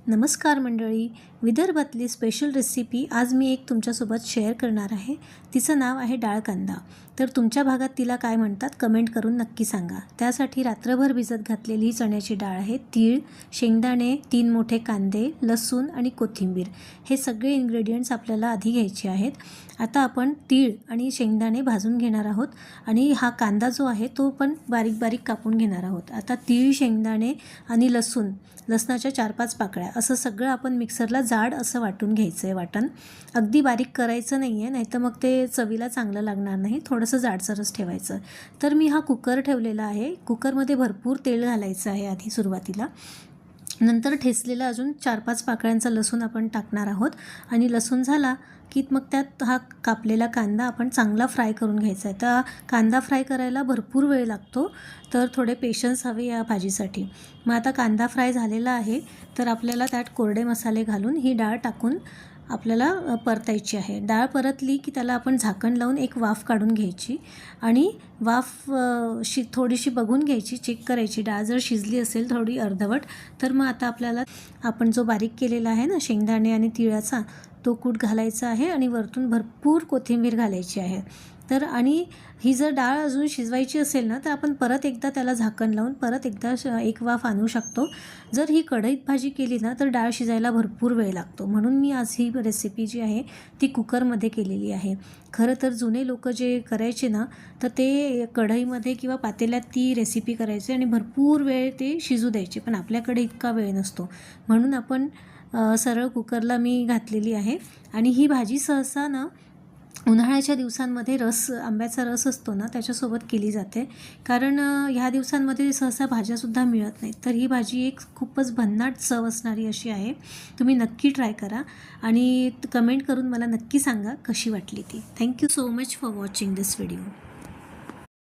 नमस्कार मंडळी, विदर्भातली स्पेशल रेसिपी आज मी एक तुमच्यासोबत शेअर करणार आहे। तिचं नाव आहे डाळ कांदा। तर तुमच्या भागात तिला काय म्हणतात कमेंट करून नक्की सांगा। त्यासाठी रात्रभर भिजत घातलेली चण्याची डाळ आहे, तीळ, शेंगदाणे, 3 मोठे कांदे, लसूण आणि कोथिंबीर हे सगळे इन्ग्रेडियंट्स आपल्याला आधी घ्यायचे आहेत। आता आपण तीळ आणि शेंगदाणे भाजून घेणार आहोत आणि हा कांदा जो आहे तो पण बारीक बारीक कापून घेणार आहोत। आता तीळ, शेंगदाणे आणि लसणाच्या 4-5 पाकळ्या असं सगळं आपण मिक्सरला जाड असं वाटून घ्यायचं आहे। वाटण अगदी बारीक करायचं नाही आहे, नाहीतर मग ते चवीला चांगलं लागणार नाही। थोडंसं जाडसरच ठेवायचं। तर मी हा कुकर ठेवलेला आहे। कुकरमध्ये भरपूर तेल घालायचं आहे आधी सुरुवातीला। नंतर ठेचलेला अजून 4-5 पाकळ्यांचा लसूण आपण टाकणार आहोत आणि लसूण झाला की मग त्यात हा कापलेला कांदा आपण चांगला फ्राय करून घ्यायचा आहे। तर कांदा फ्राय करायला भरपूर वेळ लागतो, तर थोडे पेशन्स हवे या भाजीसाठी। मग आता कांदा फ्राय झालेला आहे, तर आपल्याला त्यात कोरडे मसाले घालून ही डाळ टाकून आपल्याला परतायची आहे। डाळ परतली की त्याला आपण झाकण लावून एक वाफ काढून घ्यायची आणि वाफ थोडीशी बघून घ्यायची, चेक करायची। डाळ जर शिजली असेल थोडी अर्धवट, तर मग आता आपल्याला आपण जो बारीक केलेला आहे ना शेंगदाणे आणि तिळाचा तो कूट घालायचा आहे आणि वरतून भरपूर कोथिंबीर घालायची आहे। तर आणि ही जर डाळ अजून शिजवायची असेल ना, तर आपण परत एकदा त्याला झाकण लावून परत एकदा एक वाफ आणू शकतो। जर ही कढईत भाजी केली ना, तर डाळ शिजायला भरपूर वेळ लागतो। म्हणून मी आज ही रेसिपी जी आहे ती कुकरमध्ये केलेली आहे। खरं तर जुने लोक जे करायचे ना, तर ते कढईमध्ये किंवा पातेल्यात ती रेसिपी करायचे आणि भरपूर वेळ ते शिजू द्यायचे, पण आपल्याकडे इतका वेळ नसतो। म्हणून आपण सरळ कुकरला मी घातलेली आहे। आणि ही भाजी सहसा ना उन्हाळ्याच्या दिवसांमध्ये आंब्याचा रस असतो ना त्याच्यासोबत केली जाते, कारण ह्या दिवसांमध्ये सहसा भाज्यासुद्धा मिळत नाहीत। तर ही भाजी एक खूपच भन्नाट चव असणारी अशी आहे। तुम्ही नक्की ट्राय करा आणि कमेंट करून मला नक्की सांगा कशी वाटली ती। Thank you so much for watching this video.